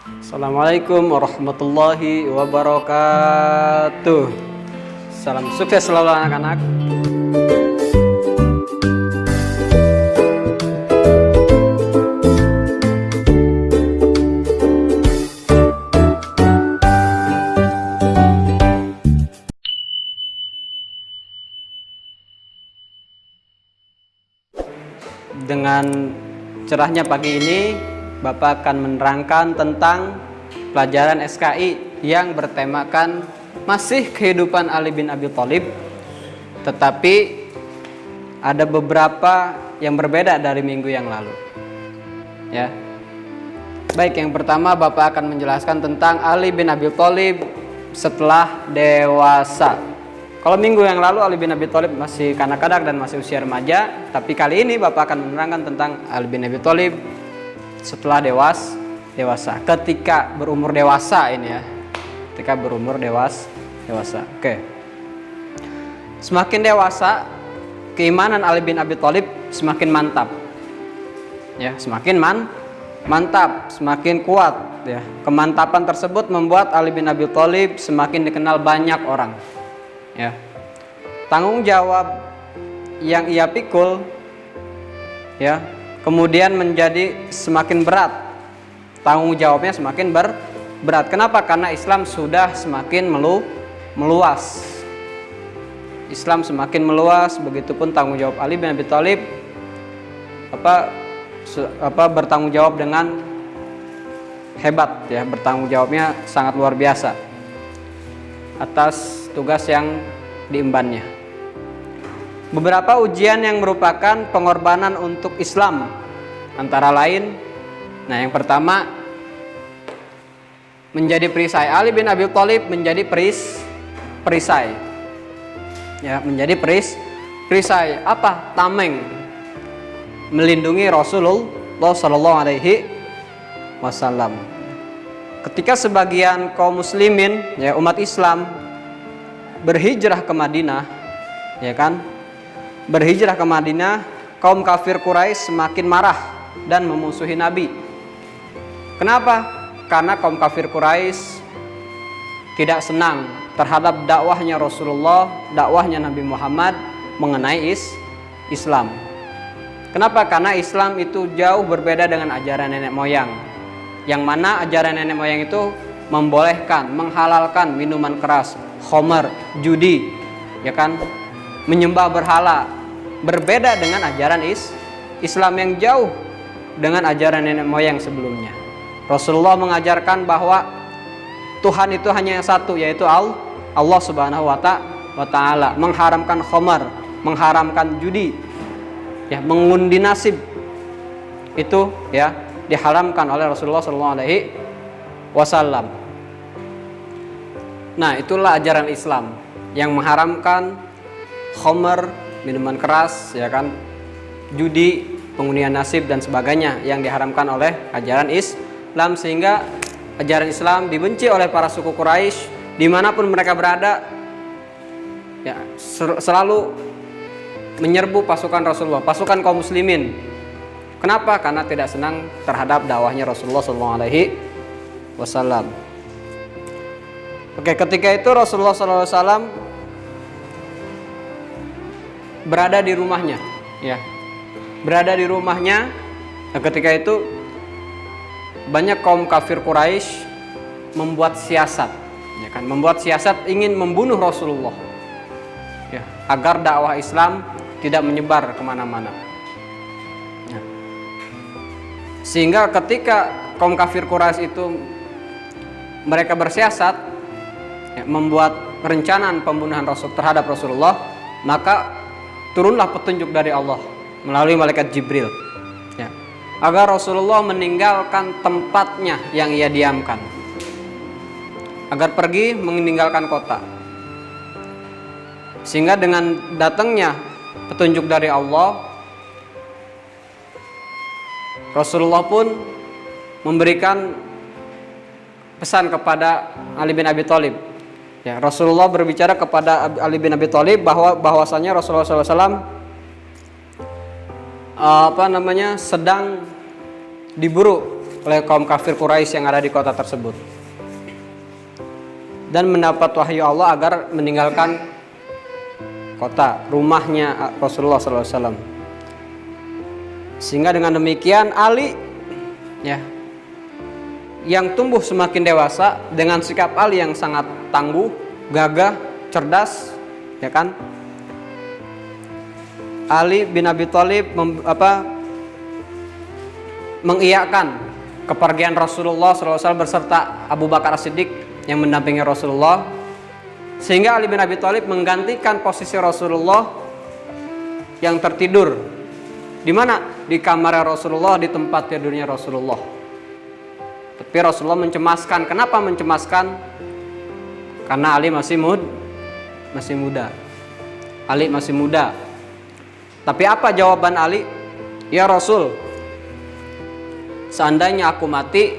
Assalamualaikum warahmatullahi wabarakatuh. Salam sukses selalu anak-anak. Dengan cerahnya pagi ini, Bapak akan menerangkan tentang pelajaran SKI yang bertemakan masih kehidupan Ali bin Abi Thalib, tetapi ada beberapa yang berbeda dari minggu yang lalu. Ya. Baik, yang pertama Bapak akan menjelaskan tentang Ali bin Abi Thalib setelah dewasa. Kalau minggu yang lalu Ali bin Abi Thalib masih kanak-kanak dan masih usia remaja, tapi kali ini Bapak akan menerangkan tentang Ali bin Abi Thalib setelah dewasa, ketika berumur dewasa ini ya, ketika berumur dewasa. Oke. Semakin dewasa, keimanan Ali bin Abi Thalib semakin mantap. Ya, semakin mantap, semakin kuat. Ya, kemantapan tersebut membuat Ali bin Abi Thalib semakin dikenal banyak orang. Ya, tanggung jawab yang ia pikul, ya, kemudian menjadi semakin berat. Tanggung jawabnya semakin berat. Kenapa? Karena Islam sudah semakin meluas. Islam semakin meluas, begitupun tanggung jawab Ali bin Abi Thalib bertanggung jawab dengan hebat, ya, bertanggung jawabnya sangat luar biasa atas tugas yang diembannya. Beberapa ujian yang merupakan pengorbanan untuk Islam, antara lain, nah yang pertama, menjadi perisai. Ali bin Abi Thalib menjadi perisai. Ya, menjadi perisai. Apa? Tameng. Melindungi Rasulullah Shallallahu Alaihi Wasallam. Ketika sebagian kaum muslimin, ya, umat Islam berhijrah ke Madinah, ya kan? Berhijrah ke Madinah, kaum kafir Quraisy semakin marah dan memusuhi Nabi. Kenapa? Karena kaum kafir Quraisy tidak senang terhadap dakwahnya Rasulullah, dakwahnya Nabi Muhammad mengenai Islam. Kenapa? Karena Islam itu jauh berbeda dengan ajaran nenek moyang, yang mana ajaran nenek moyang itu membolehkan, menghalalkan minuman keras, khamar, judi, ya kan? Menyembah berhala. Berbeda dengan ajaran Islam yang jauh dengan ajaran nenek moyang sebelumnya. Rasulullah mengajarkan bahwa Tuhan itu hanya yang satu, yaitu Allah Subhanahu wa Ta'ala. Mengharamkan khamar, mengharamkan judi, ya, mengundi nasib, itu ya diharamkan oleh Rasulullah SAW. Nah, itulah ajaran Islam yang mengharamkan khamar, minuman keras, ya kan, judi, pengundian nasib dan sebagainya yang diharamkan oleh ajaran Islam, sehingga ajaran Islam dibenci oleh para suku Quraisy dimanapun mereka berada, ya, selalu menyerbu pasukan Rasulullah, pasukan kaum muslimin. Kenapa? Karena tidak senang terhadap dakwahnya Rasulullah SAW. Oke, ketika itu Rasulullah SAW berada di rumahnya, ya, berada di rumahnya. Nah, ketika itu banyak kaum kafir Quraisy membuat siasat, ya kan, membuat siasat ingin membunuh Rasulullah, ya, agar dakwah Islam tidak menyebar kemana-mana. Ya. Sehingga ketika kaum kafir Quraisy itu mereka bersiasat, ya, membuat perencanaan pembunuhan terhadap Rasulullah, maka turunlah petunjuk dari Allah melalui malaikat Jibril, ya, agar Rasulullah meninggalkan tempatnya yang ia diamkan, agar pergi meninggalkan kota. Sehingga dengan datangnya petunjuk dari Allah, Rasulullah pun memberikan pesan kepada Ali bin Abi Thalib. Ya, Rasulullah berbicara kepada Ali bin Abi Thalib bahwasanya Rasulullah SAW sedang diburu oleh kaum kafir Quraisy yang ada di kota tersebut. Dan mendapat wahyu Allah agar meninggalkan kota, rumahnya Rasulullah SAW. Sehingga dengan demikian Ali ya, yang tumbuh semakin dewasa dengan sikap Ali yang sangat tangguh, gagah, cerdas, ya kan? Ali bin Abi Thalib mengiyakan kepergian Rasulullah SAW beserta Abu Bakar As-Siddiq yang mendampingi Rasulullah, sehingga Ali bin Abi Thalib menggantikan posisi Rasulullah yang tertidur. Di mana? Di kamarnya Rasulullah, di tempat tidurnya Rasulullah. Tapi Rasulullah mencemaskan. Kenapa mencemaskan? Karena Ali masih muda. Ali masih muda. Tapi apa jawaban Ali? Ya Rasul, seandainya aku mati,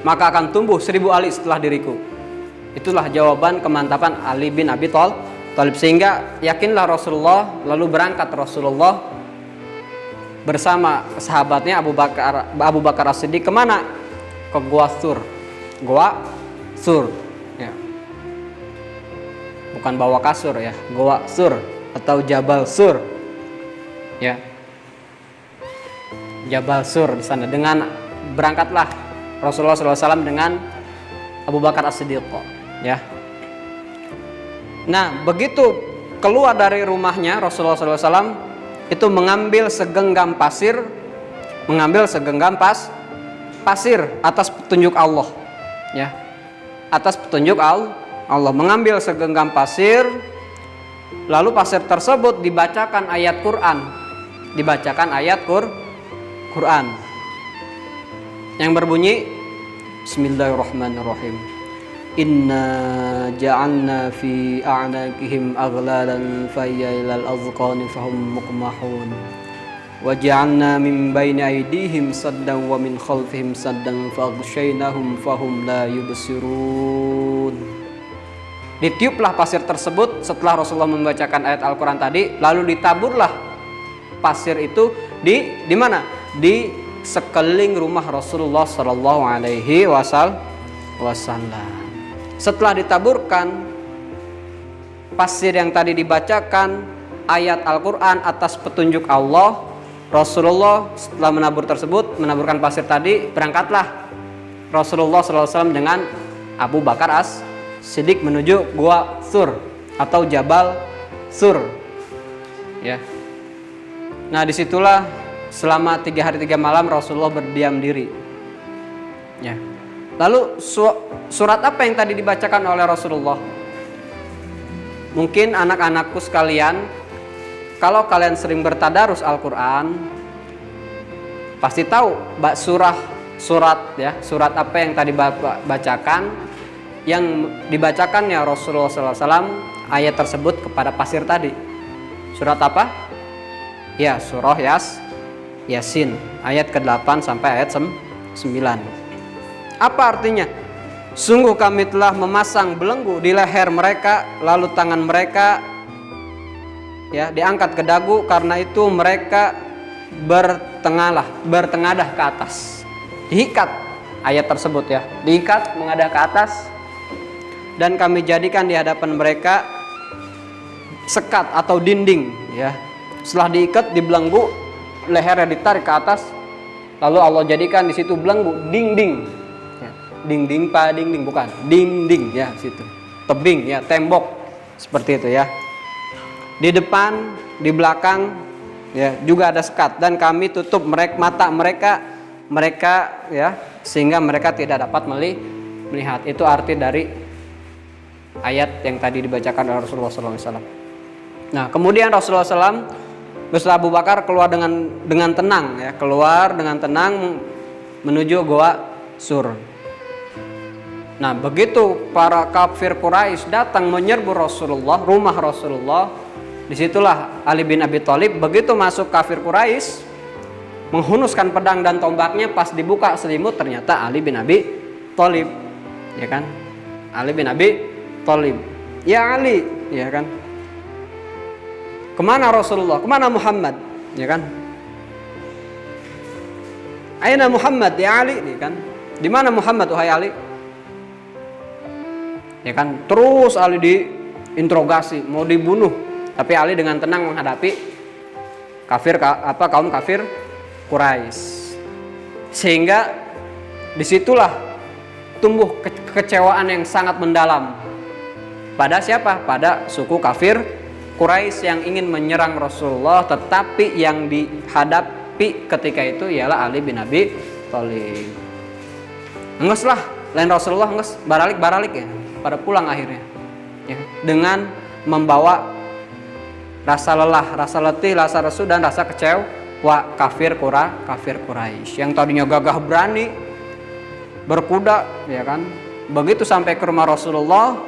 maka akan tumbuh 1000 Ali setelah diriku. Itulah jawaban kemantapan Ali bin Abi Thalib. Sehingga yakinlah Rasulullah, lalu berangkat Rasulullah bersama sahabatnya Abu Bakar As-Siddiq kemana? Ke Gua Sur. Gua Sur ya. Bukan bawa kasur ya, Gua Sur atau Jabal Sur ya. Jabal Sur di sana. Dengan berangkatlah Rasulullah SAW dengan Abu Bakar As-Siddiq ya. Nah, begitu keluar dari rumahnya Rasulullah SAW itu mengambil segenggam pasir, pasir atas petunjuk Allah ya. Atas petunjuk Allah mengambil segenggam pasir, lalu pasir tersebut dibacakan ayat Quran. Quran yang berbunyi Bismillahirrahmanirrahim. Inna ja'alna fi a'naqihim aghlalan fahiyya ilal azqani fahum muqmahun wa ja'alna min baini aydihim saddan wa min khalfihim saddan faghshaynahum fahum la yubsirun. Ditiuplah pasir tersebut setelah Rasulullah membacakan ayat Al-Quran tadi, lalu ditaburlah pasir itu di mana? Di sekeliling rumah Rasulullah Shallallahu Alaihi Wasallam. Setelah ditaburkan pasir yang tadi dibacakan ayat Al-Quran atas petunjuk Allah, Rasulullah setelah menaburkan pasir tadi, berangkatlah Rasulullah SAW dengan Abu Bakar As-Siddiq menuju Gua Sur atau Jabal Sur ya. Nah, disitulah selama 3 hari 3 malam Rasulullah berdiam diri ya. Lalu surat apa yang tadi dibacakan oleh Rasulullah? Mungkin anak-anakku sekalian, kalau kalian sering bertadarus Al-Quran, pasti tahu surat apa yang tadi bacakan. Yang dibacakannya Rasulullah SAW ayat tersebut kepada pasir tadi. Surat apa? Ya, surah Yasin ayat ke-8 sampai ayat 9. Apa artinya? Sungguh kami telah memasang belenggu di leher mereka, lalu tangan mereka ya diangkat ke dagu, karena itu mereka bertengadah ke atas. Diikat ayat tersebut ya, diikat mengadah ke atas, dan kami jadikan di hadapan mereka sekat atau dinding ya. Setelah diikat di belenggu, lehernya ditarik ke atas, lalu Allah jadikan di situ belenggu dinding ya. Dinding bukan dinding ya, situ tebing ya, tembok seperti itu ya. Di depan, di belakang ya juga ada sekat, dan kami tutup mata mereka ya, sehingga mereka tidak dapat melihat. Itu arti dari ayat yang tadi dibacakan oleh Rasulullah SAW. Nah, kemudian Rasulullah SAW beserta Abu Bakar keluar dengan tenang ya, menuju Gua Sur. Nah, begitu para kafir Quraisy datang menyerbu Rasulullah, rumah Rasulullah, disitulah Ali bin Abi Thalib begitu masuk kafir Quraisy menghunuskan pedang dan tombaknya, pas dibuka selimut ternyata Ali bin Abi Thalib, ya kan? Ali bin Abi Thalib. Ya Ali, ya kan? Kemana Rasulullah? Kemana Muhammad? Ya kan? Aina Muhammad ya Ali, nih kan? Di mana Muhammad wahai Ali? Ya kan, terus Ali diinterogasi, mau dibunuh. Tapi Ali dengan tenang menghadapi kaum kafir Quraisy. Sehingga disitulah tumbuh kekecewaan yang sangat mendalam. Pada siapa? Pada suku kafir Quraisy yang ingin menyerang Rasulullah, tetapi yang dihadapi ketika itu ialah Ali bin Abi Thalib. Nges lah, lain Rasulullah nges, baralik ya, pada pulang akhirnya, ya, dengan membawa rasa lelah, rasa letih, rasa resu dan rasa kecewa kafir Quraisy yang tadinya gagah berani berkuda, ya kan, begitu sampai ke rumah Rasulullah,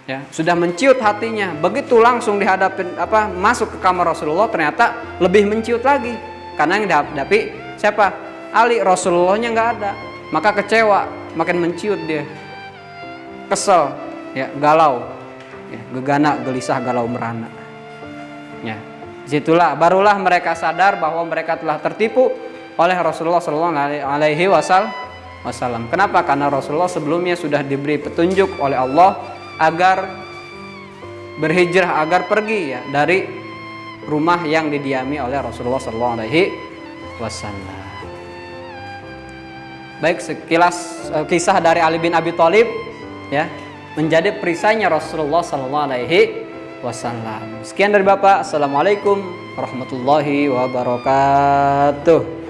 ya, sudah menciut hatinya, begitu langsung dihadapin masuk ke kamar Rasulullah, ternyata lebih menciut lagi karena yang dihadapi siapa? Ali. Rasulullahnya nggak ada, maka kecewa, makin menciut dia, kesel, ya, galau, ya, gegana, gelisah, galau, merana, ya. Disitulah barulah mereka sadar bahwa mereka telah tertipu oleh Rasulullah Shallallahu Alaihi Wasallam. Kenapa? Karena Rasulullah sebelumnya sudah diberi petunjuk oleh Allah agar berhijrah, agar pergi, ya, dari rumah yang didiami oleh Rasulullah Shallallahu Alaihi Wasallam. Baik, sekilas kisah dari Ali bin Abi Thalib, ya, menjadi perisainya Rasulullah Shallallahu Alaihi Wasallam. Sekian dari Bapak. Assalamualaikum warahmatullahi wabarakatuh.